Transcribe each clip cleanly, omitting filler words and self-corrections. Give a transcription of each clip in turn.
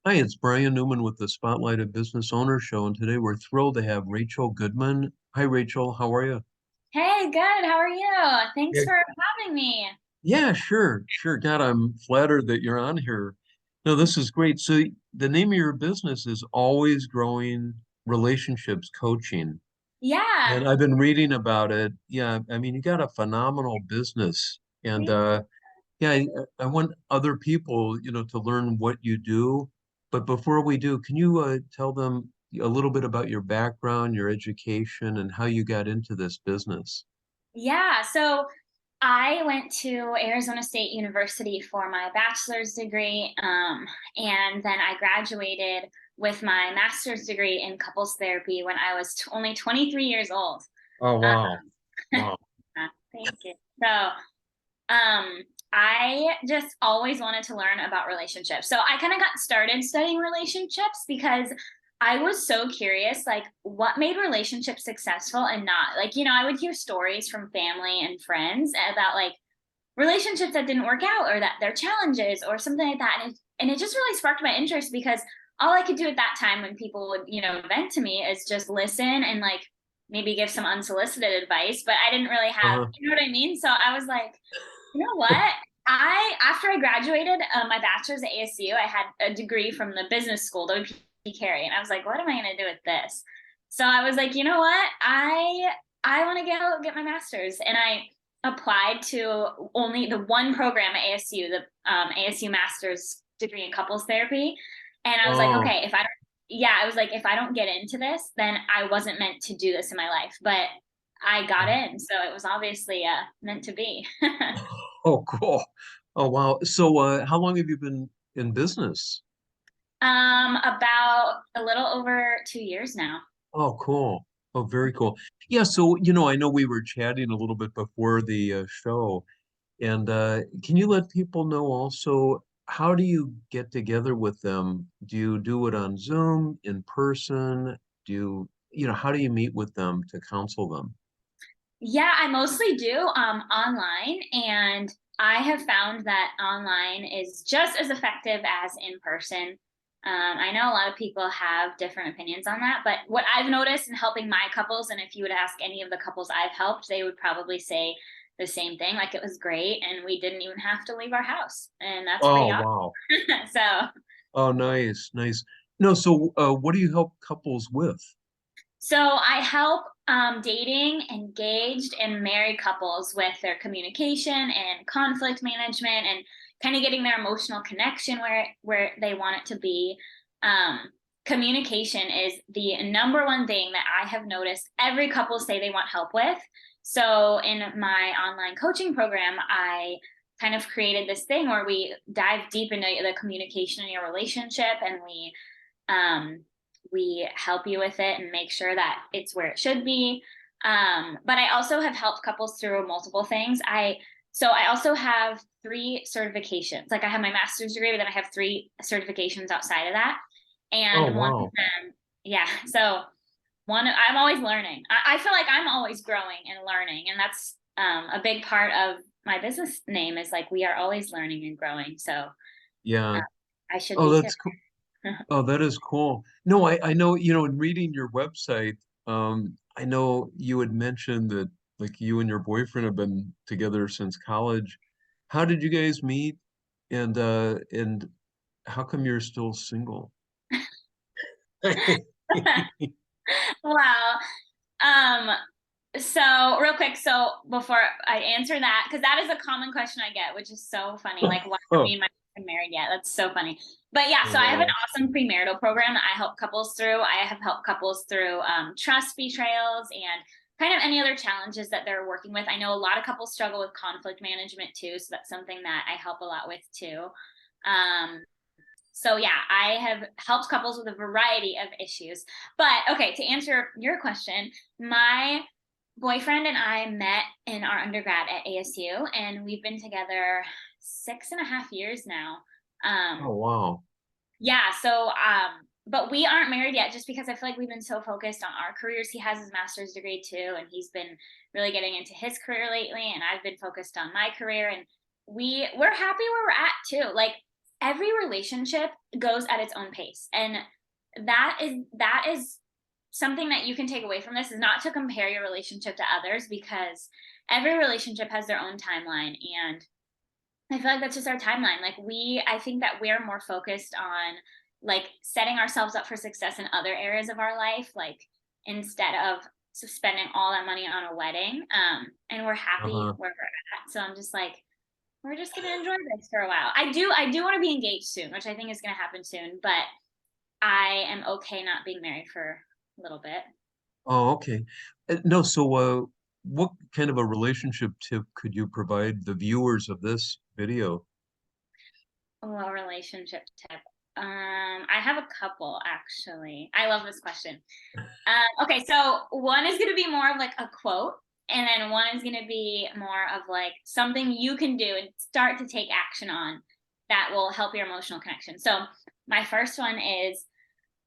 Hi, it's Brian Newman with the Spotlight of Business Owner Show, and today we're thrilled to have Rachel Goodman. Hi, Rachel. How are you? Hey, good. How are you? Thanks Yeah. for having me. Yeah, sure. God, I'm flattered that you're on here. No, this is great. So the name of your business is Always Growing Relationships Coaching, Yeah. and I've been reading about it. Yeah, I mean, you got a phenomenal business, and yeah, I want other people, to learn what you do. But before we do, can you tell them a little bit about your background, your education, and how you got into this business? Yeah. So I went to Arizona State University for my bachelor's degree. And then I graduated with my master's degree in couples therapy when I was only 23 years old. Oh, Uh, wow. Wow. Thank you. Um, I just always wanted to learn about relationships. So I kind of got started studying relationships because I was so curious, like what made relationships successful and not. Like, I would hear stories from family and friends about like relationships that didn't work out or that their challenges or something like that. And it just really sparked my interest because all I could do at that time when people would, vent to me is just listen and like maybe give some unsolicited advice, but I didn't really have, Uh-huh. you know what I mean? So I was like, you know what? After I graduated my bachelor's at ASU, I had a degree from the business school, WP Carey, and I was like, what am I going to do with this? So I was like, you know what? I want to get my master's, and I applied to only the one program at ASU, the ASU master's degree in couples therapy, and I was like, Oh, okay, if I don't, yeah, I was like, if I don't get into this, then I wasn't meant to do this in my life, but I got in, so it was obviously meant to be. oh, cool. Oh, wow. So, how long have you been in business? About a little over 2 years now. Oh, cool. Oh, very cool. Yeah, so, I know we were chatting a little bit before the show. And can you let people know also, how do you get together with them? Do you do it on Zoom, in person? How do you meet with them to counsel them? Yeah, I mostly do online, and I have found that online is just as effective as in person. I know a lot of people have different opinions on that, but what I've noticed in helping my couples, and if you would ask any of the couples I've helped, they would probably say the same thing, like it was great, and we didn't even have to leave our house, and that's pretty Oh, awesome. wow. So Oh, nice. No, so what do you help couples with? So I help dating, engaged, and married couples with their communication and conflict management, and kind of getting their emotional connection where they want it to be. Communication is the number one thing that I have noticed every couple say they want help with. So in my online coaching program, I kind of created this thing where we dive deep into the communication in your relationship, and um, we help you with it and make sure that it's where it should be. But I also have helped couples through multiple things. I also have three certifications. Like I have my master's degree, but then I have three certifications outside of that. Oh, And one of wow. them, yeah. So one, I'm always learning. I feel like I'm always growing and learning, and that's a big part of my business name is like we are always learning and growing. So Yeah. I should Oh, be too. that's cool. Oh, that is cool. No, I know, in reading your website, I know you had mentioned that like you and your boyfriend have been together since college. How did you guys meet? And how come you're still single? Wow. Um, so real quick, so before I answer that, because that is a common question I get, which is so funny. Like, why are me Oh, and my husband married yet? That's so funny. But yeah, oh, so I have an wow. awesome premarital program that I help couples through. I have helped couples through trust betrayals and kind of any other challenges that they're working with. I know a lot of couples struggle with conflict management too, so that's something that I help a lot with too. Um, so yeah, I have helped couples with a variety of issues. But okay, to answer your question, my boyfriend and I met in our undergrad at ASU, and we've been together 6.5 years now. Oh, Um, wow. yeah, but we aren't married yet just because I feel like we've been so focused on our careers. He has his master's degree too, and he's been really getting into his career lately, and I've been focused on my career, and we're happy where we're at too. Like every relationship goes at its own pace. And that is something that you can take away from this, is not to compare your relationship to others, because every relationship has their own timeline. And I feel like that's just our timeline. Like, I think that we're more focused on like setting ourselves up for success in other areas of our life, like instead of spending all that money on a wedding. And we're happy Uh-huh. where we're at. So I'm just like, we're just gonna enjoy this for a while. I do want to be engaged soon, which I think is gonna happen soon, but I am okay not being married for a little bit. Oh, okay. No, so what kind of a relationship tip could you provide the viewers of this video? Well, relationship tip. I have a couple actually. I love this question. Okay, so one is gonna be more of like a quote, and then one is gonna be more of like something you can do and start to take action on that will help your emotional connection. So my first one is,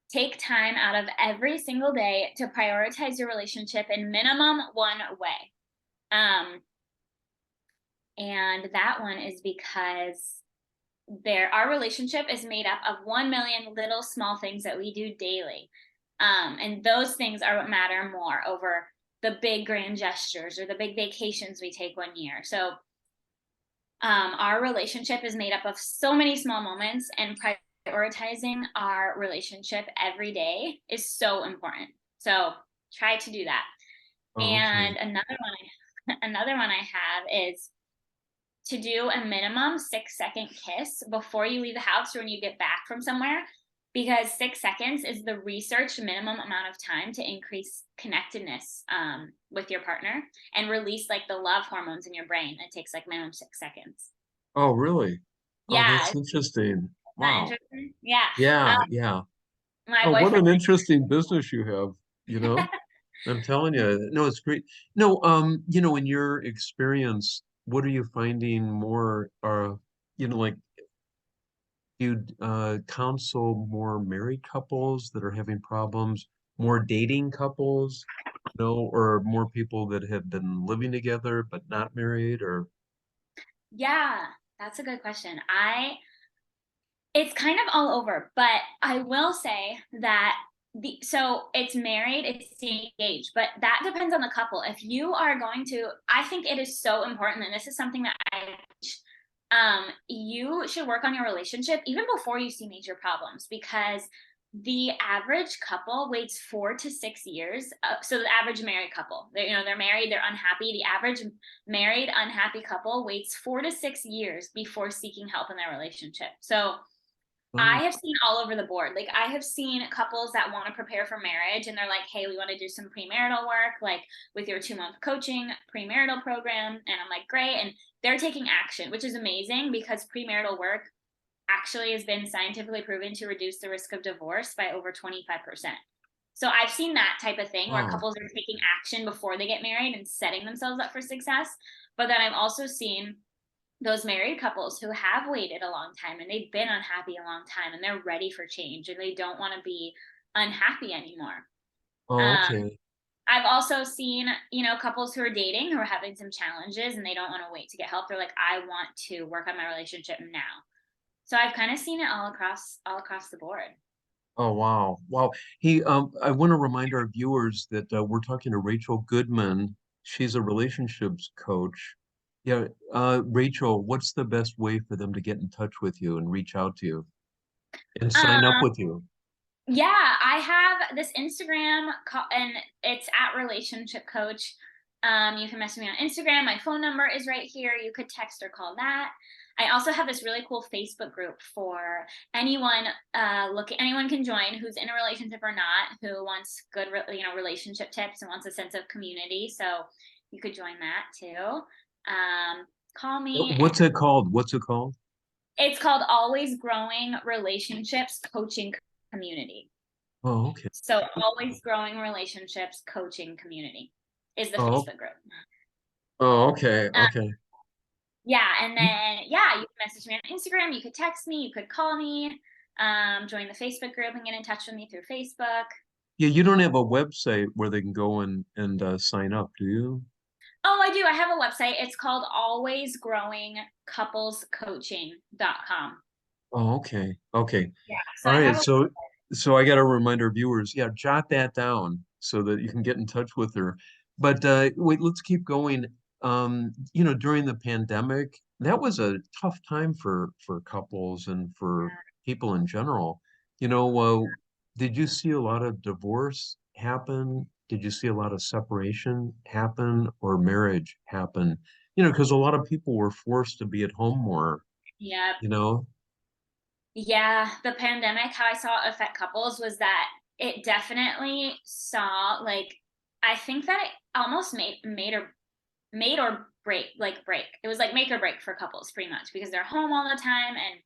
take time out of every single day to prioritize your relationship in minimum one way. Um, and that one is because our relationship is made up of 1 million little small things that we do daily. And those things are what matter more over the big grand gestures or the big vacations we take one year. So our relationship is made up of so many small moments, and prioritizing our relationship every day is so important. So try to do that. Oh, okay. And another one I have is to do a minimum 6-second kiss before you leave the house or when you get back from somewhere, because 6 seconds is the research minimum amount of time to increase connectedness with your partner and release like the love hormones in your brain. It takes like minimum 6 seconds. Oh, really? Oh, Yeah, that's is interesting. that Wow. interesting? Yeah. Yeah, yeah. My Oh, what boyfriend. an interesting business you have, you know? I'm telling you. No, it's great. No, in your experience, what are you finding more, like you'd counsel more married couples that are having problems, more dating couples, or more people that have been living together but not married, or Yeah, that's a good question. It's kind of all over, but I will say that so it's married, it's engaged, but that depends on the couple. If you are going to, I think it is so important, and this is something that you should work on your relationship even before you see major problems, because the average couple waits 4 to 6 years. So the average married couple, they're married, they're unhappy. The average married unhappy couple waits 4 to 6 years before seeking help in their relationship. So oh, I have seen all over the board. Like, I have seen couples that want to prepare for marriage and they're like, hey, we want to do some premarital work, like with your 2-month coaching premarital program. And I'm like, great. And they're taking action, which is amazing, because premarital work actually has been scientifically proven to reduce the risk of divorce by over 25%. So I've seen that type of thing where wow. couples are taking action before they get married and setting themselves up for success. But then I've also seen those married couples who have waited a long time and they've been unhappy a long time and they're ready for change and they don't want to be unhappy anymore. Oh, Um, okay. I've also seen, couples who are dating who are having some challenges and they don't want to wait to get help. They're like, I want to work on my relationship now. So I've kind of seen it all across the board. Oh, wow. Wow. Hey, I want to remind our viewers that we're talking to Rachel Goodman. She's a relationships coach. Yeah, Rachel, what's the best way for them to get in touch with you and reach out to you and sign up Um, with you? Yeah, I have this Instagram and it's at relationship coach. You can message me on Instagram. My phone number is right here. You could text or call that. I also have this really cool Facebook group for anyone anyone can join who's in a relationship or not, who wants good relationship tips and wants a sense of community. So you could join that too. Call me. What's it called? What's it called? It's called Always Growing Relationships Coaching Community. Oh, okay. So Always Growing Relationships Coaching Community is the Oh, Facebook group. oh, okay. Uh, Okay. yeah, and then yeah, you can message me on Instagram, you could text me, you could call me, join the Facebook group and get in touch with me through Facebook. Yeah, you don't have a website where they can go and sign up, do you? Oh, I do. I have a website. It's called alwaysgrowingcouplescoaching.com. Oh, okay. Okay. Yeah. So All I right. have a So I got to remind our viewers, yeah, jot that down so that you can get in touch with her. But wait, let's keep going. During the pandemic, that was a tough time for couples and for people in general. Did you see a lot of divorce happen? Did you see a lot of separation happen or marriage happen? Because a lot of people were forced to be at home more, yeah. you know? Yeah, the pandemic, how I saw it affect couples was that it definitely saw like I think that it almost made or break. It was like make or break for couples pretty much because they're home all the time and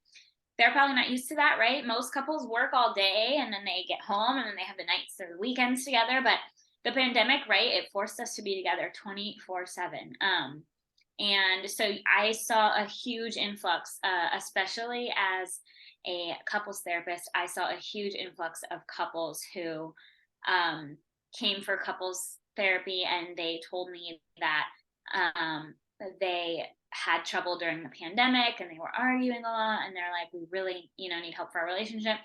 they're probably not used to that, right? Most couples work all day and then they get home and then they have the nights or the weekends together. But the pandemic, right, it forced us to be together 24/7. And so I saw a huge influx, especially as a couples therapist. I saw a huge influx of couples who um, came for couples therapy, and they told me that um, they had trouble during the pandemic and they were arguing a lot, and they're like, we really, need help for our relationship.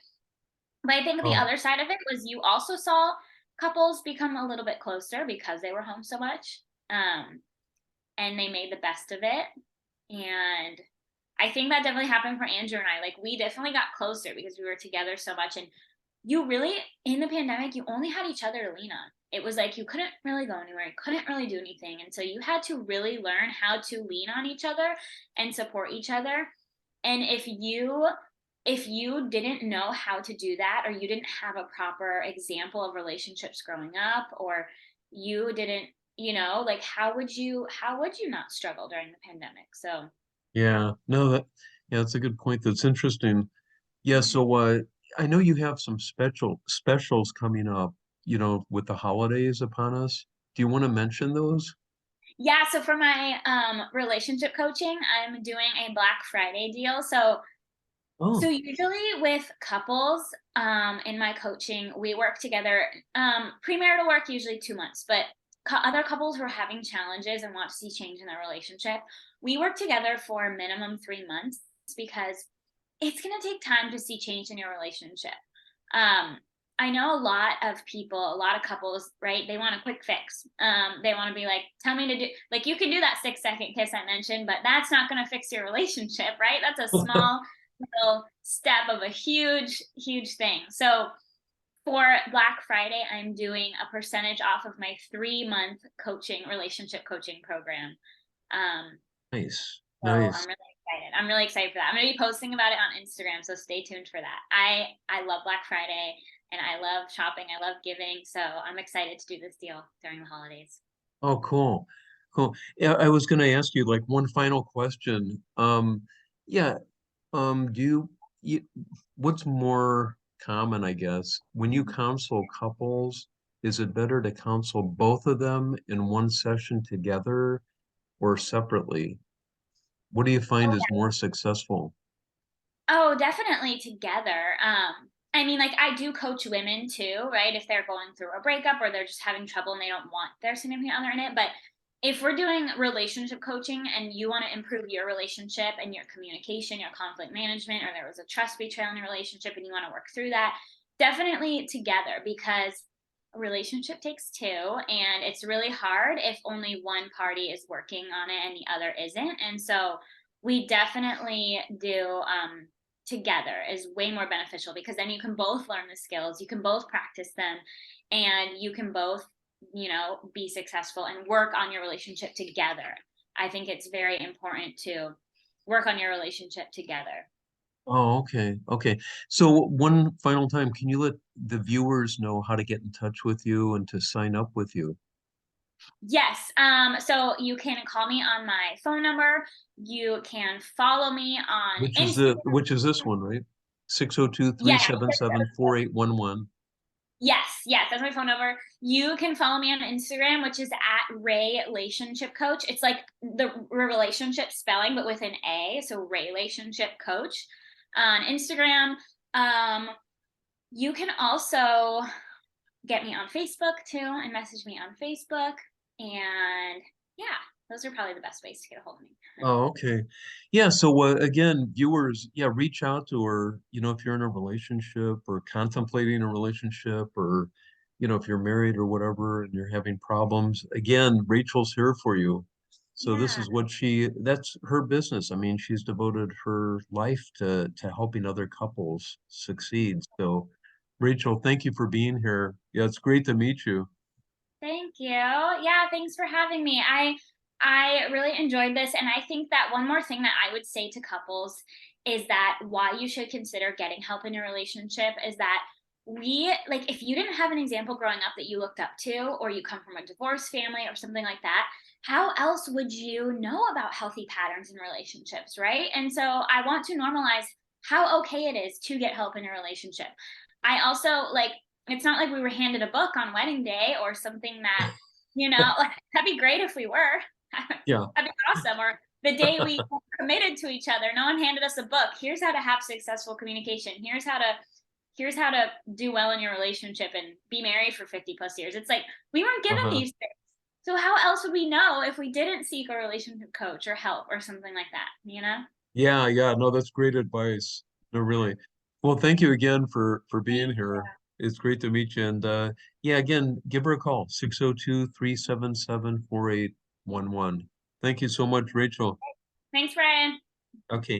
But I think the Oh, other side of it was you also saw couples become a little bit closer because they were home so much. Um, and they made the best of it. And I think that definitely happened for Andrew and I. Like we definitely got closer because we were together so much. And you really, in the pandemic, you only had each other to lean on. It was like you couldn't really go anywhere, you couldn't really do anything. And so you had to really learn how to lean on each other and support each other. And if you didn't know how to do that, or you didn't have a proper example of relationships growing up, or you didn't, like how would you not struggle during the pandemic? So yeah. No, yeah, that's a good point. That's interesting. Yeah, mhm. so I know you have some specials coming up, with the holidays upon us. Do you want to mention those? Yeah, so for my relationship coaching, I'm doing a Black Friday deal. So Oh, usually with couples, in my coaching, we work together. Premarital work usually 2 months, but other couples who are having challenges and want to see change in their relationship, we work together for minimum 3 months because it's going to take time to see change in your relationship. Um, I know a lot of people, a lot of couples, right? They want a quick fix. They want to be like, tell me to do, like, you can do that 6-second kiss I mentioned, but that's not going to fix your relationship, right? That's a small little step of a huge, huge thing. So for Black Friday, I'm doing a percentage off of my 3-month relationship coaching program. Um, nice, so nice. I'm really excited for that. I'm going to be posting about it on Instagram, so stay tuned for that. I love Black Friday and I love shopping. I love giving, so I'm excited to do this deal during the holidays. Oh, cool, cool. Yeah, I was going to ask you like one final question. Yeah, do you, what's more common, I guess, when you counsel couples, is it better to counsel both of them in one session together or separately? What do you find is more successful? Oh, definitely together. I mean, like I do coach women too, right? If they're going through a breakup or they're just having trouble and they don't want their significant other in it. But if we're doing relationship coaching and you want to improve your relationship and your communication, your conflict management, or there was a trust betrayal in your relationship and you want to work through that, definitely together because a relationship takes two and it's really hard if only one party is working on it and the other isn't. And so we definitely do together is way more beneficial because then you can both learn the skills, you can both practice them, and you can both, be successful and work on your relationship together. I think it's very important to work on your relationship together. Oh, okay. Okay. So one final time, can you let the viewers know how to get in touch with you and to sign up with you? Yes. So you can call me on my phone number. You can follow me on Instagram. Which is this one, right? 602 three Yeah. seven seven 4811. Yes, yes, that's my phone number. You can follow me on Instagram, which is at Ray Relationship Coach. It's like the relationship spelling, but with an A. So Ray Relationship Coach on Instagram. Um, you can also get me on Facebook too and message me on Facebook. And yeah. Those are probably the best ways to get a hold of me. Oh, okay. Yeah, so again, viewers, yeah, reach out to her, if you're in a relationship or contemplating a relationship or, if you're married or whatever and you're having problems. Again, Rachel's here for you. So this Yeah. is that's her business. I mean, she's devoted her life to helping other couples succeed. So, Rachel, thank you for being here. Yeah, it's great to meet you. Thank you. Yeah, thanks for having me. I really enjoyed this, and I think that one more thing that I would say to couples is that why you should consider getting help in your relationship is that if you didn't have an example growing up that you looked up to, or you come from a divorced family or something like that, how else would you know about healthy patterns in relationships, right? And so I want to normalize how okay it is to get help in a relationship. I also like it's not like we were handed a book on wedding day or something that, like that'd be great if we were. Yeah. That'd be awesome. Or the day we committed to each other, no one handed us a book. Here's how to have successful communication. Here's how to do well in your relationship and be married for 50 plus years. It's like we weren't given Uh-huh. these things. So how else would we know if we didn't seek a relationship coach or help or something like that? Yeah, yeah, no, that's great advice. No, really. Well, thank you again for being Thank here. It's great to meet you. And yeah, again, give her a call, 602-377-4811. Thank you so much, Rachel. Thanks, Brian. Okay.